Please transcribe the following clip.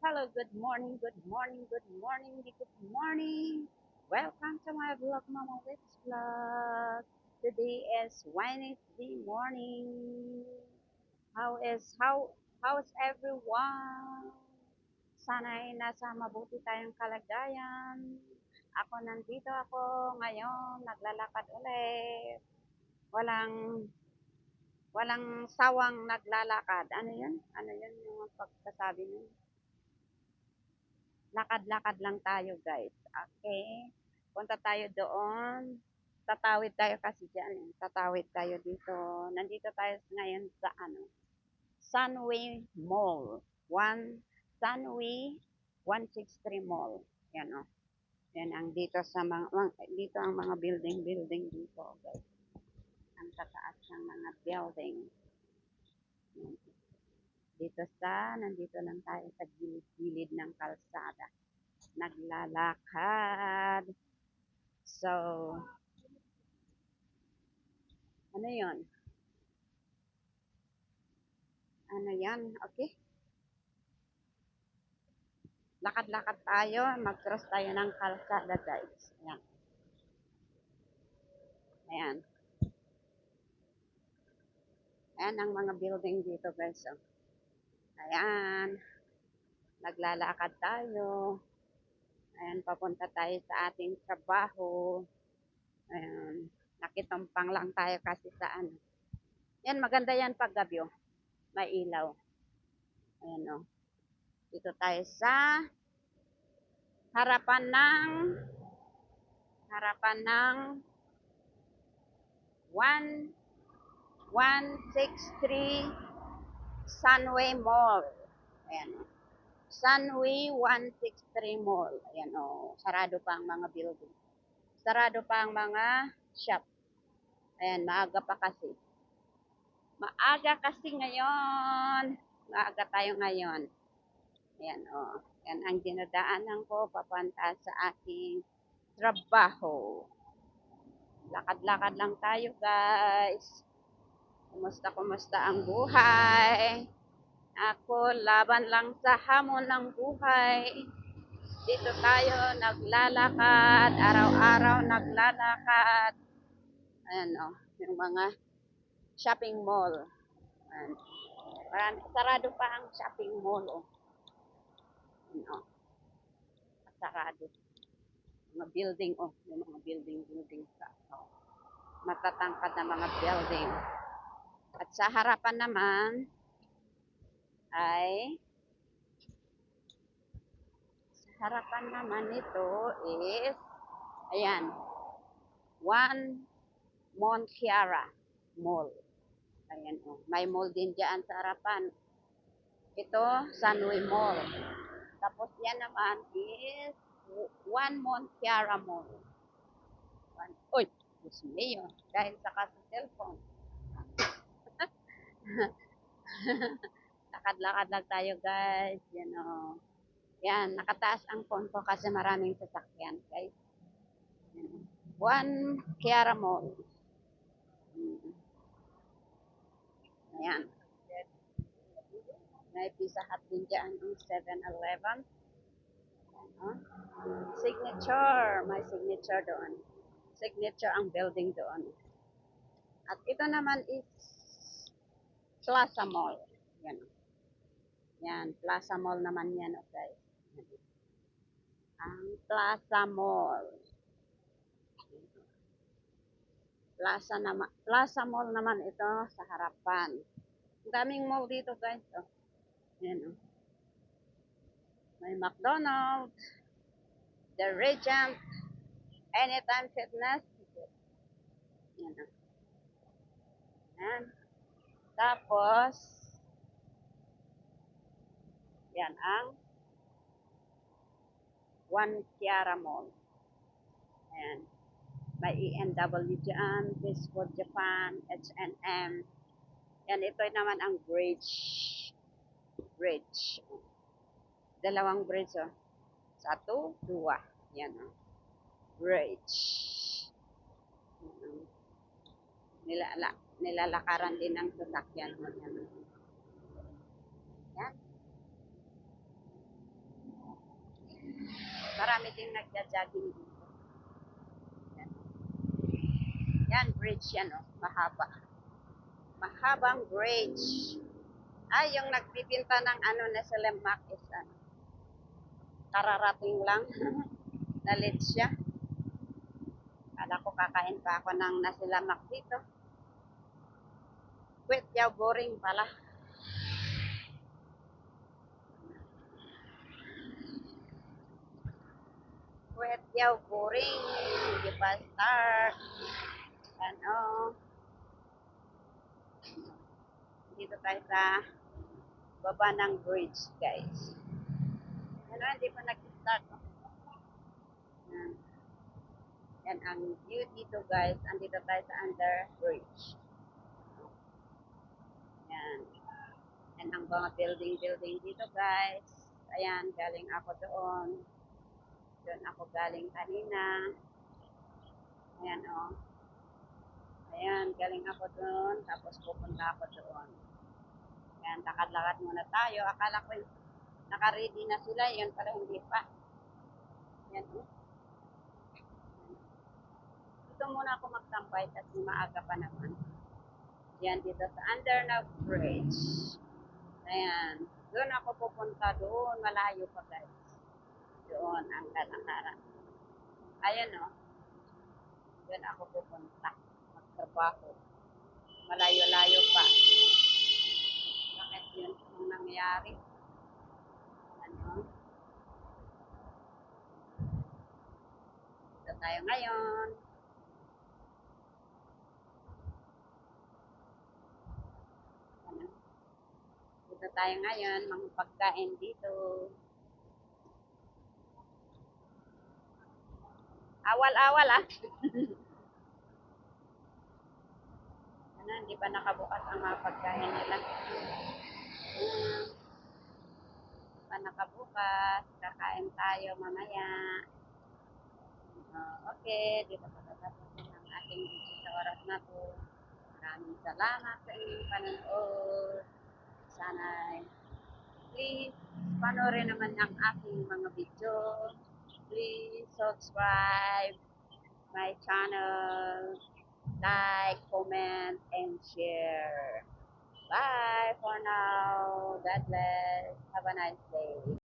Hello, good morning, good morning, good morning, good morning. Welcome to my vlog, Mama Lips Vlog. Today is Wednesday morning. How's everyone? Sana'y nasa mabuti tayong kalagayan. Nandito ako ngayon, naglalakad ulit. Walang walang sawang naglalakad. Ano 'yun? Ano 'yun yung pagkasabi niyo? Lakad-lakad lang tayo, guys. Okay? Punta tayo doon. Tatawid tayo kasi diyan, eh. Tatawid tayo dito. Nandito tayo ngayon sa Sunway Mall. Sunway 163 Mall. Yan oh. Yan ang dito sa dito ang mga building dito, guys. Ang tataas ng mga building. Yan. Nandito lang tayo sa gilid-gilid ng kalsada. Naglalakad. So, ano yon? Ano yan? Okay? Lakad-lakad tayo. Mag-cross tayo ng kalsada, guys. Ayan. Ayan. Ayan ang mga building dito, guys. Oh. Ayan. Naglalakad tayo. Ayan, papunta tayo sa ating trabaho. Ayan. Nakitumpang lang tayo kasi sa ano. Yan, maganda yan pag gabi. Oh. May ilaw. Ayan, oh. Dito tayo sa harapan ng harapan ng 1163 Sunway Mall. Ayan o. Sunway 163 Mall. Ayan o. Sarado pa ang mga building. Sarado pa ang mga shop. Ayan, maaga pa kasi. Maaga kasi ngayon. Maaga tayo ngayon. Ayan o. Yan ang dinadaanan ko papunta sa aking trabaho. Lakad-lakad lang tayo, guys. Kumusta ang buhay? Ako, laban lang sa hamon ng buhay. Dito tayo naglalakad, araw-araw naglalakad. Ayan o, yung mga shopping mall. Ayan. Sarado pa ang shopping mall o. Ayan o, sarado. Mga building o, yung mga building sa matatangkad na mga building. At sa harapan naman ay harapan naman nito is ayan, One Montiara Mall. Ayan o. May mall din dyan sa harapan. Ito, Sunway Mall. Tapos yan naman is One Montiara Mall. Uy, Diyos mio. Dahil sa kasi cellphone. Lakad-lakad lang tayo, guys. Yan o. Yan, nakataas ang phone ko kasi maraming sasakyan, guys. One Kiara Mall. Ayan. May Pizza Hut din dyan yung 7-Eleven. Huh? Signature. May signature doon. Signature ang building doon. At ito naman is Plaza Mall. Yan. Yan. Plaza Mall naman yan. Okay. Ang Plaza Mall. Plaza Mall naman ito sa harapan. Ang daming mall dito, guys. Oh. Yan. Oh. May McDonald's, The Regent, Anytime Fitness. Yan. Oh. Yan. Tapos, yan ang One Kiara Mall. Ayan. May ENW dyan, Bisfood Japan, H&M. Yan, ito naman ang bridge. Bridge. Dalawang bridge, oh. Satu, dua. Yan, oh. Bridge. Nilalakaran din ng sasakyan. Yan. Yan. daming nagja-jogging dito. Yan. Yan, bridge yan, oh. Mahaba. Mahabang bridge. Ay, yung nagpipinta ng ano na sa Lemak is ano, kararating lang. Nalit siya. Kala ko kakain pa ako ng nasilamak dito. Wait, yaw, boring pala. Wait, yaw, boring. Hindi pa start. Ano, dito tayo sa baba ng bridge, guys. Ano, hindi pa nag-start. Oh. Yan. Yan ang view dito, guys. Andito tayo sa under bridge. Yan. Yan ang mga building dito, guys. Ayan, galing ako doon. Doon ako galing kanina. Ayan, oh. Ayan, galing ako doon. Tapos pupunta ako doon. Ayan, lakad-lakad muna tayo. Akala ko naka-ready na sila. Yun pala hindi pa. Ayan, oh. Dito muna ako magtambay kasi maaga pa naman. Yan, dito sa under na bridge. Ayan. Doon ako pupunta doon. Malayo pa, guys. Doon ang kalakaran. Ayan, oh. Doon ako pupunta. Magtrabaho. Malayo-layo pa. Bakit yun ang nangyari? Ano? Dito tayo ngayon. Ano? Dito tayo ngayon. Mga pagkain dito. Awal-awal, ah. Ano, hindi pa nakabukas ang mga pagkain nila. Pa nakabukas, kakain tayo mamaya. Okay, dito pa tatapos ang ating video sa oras na to. Maraming salamat sa inyong panonood. Sana please panoorin naman ang aking mga video. Please subscribe my channel. Like, comment, and share. Bye for now. God bless. Have a nice day.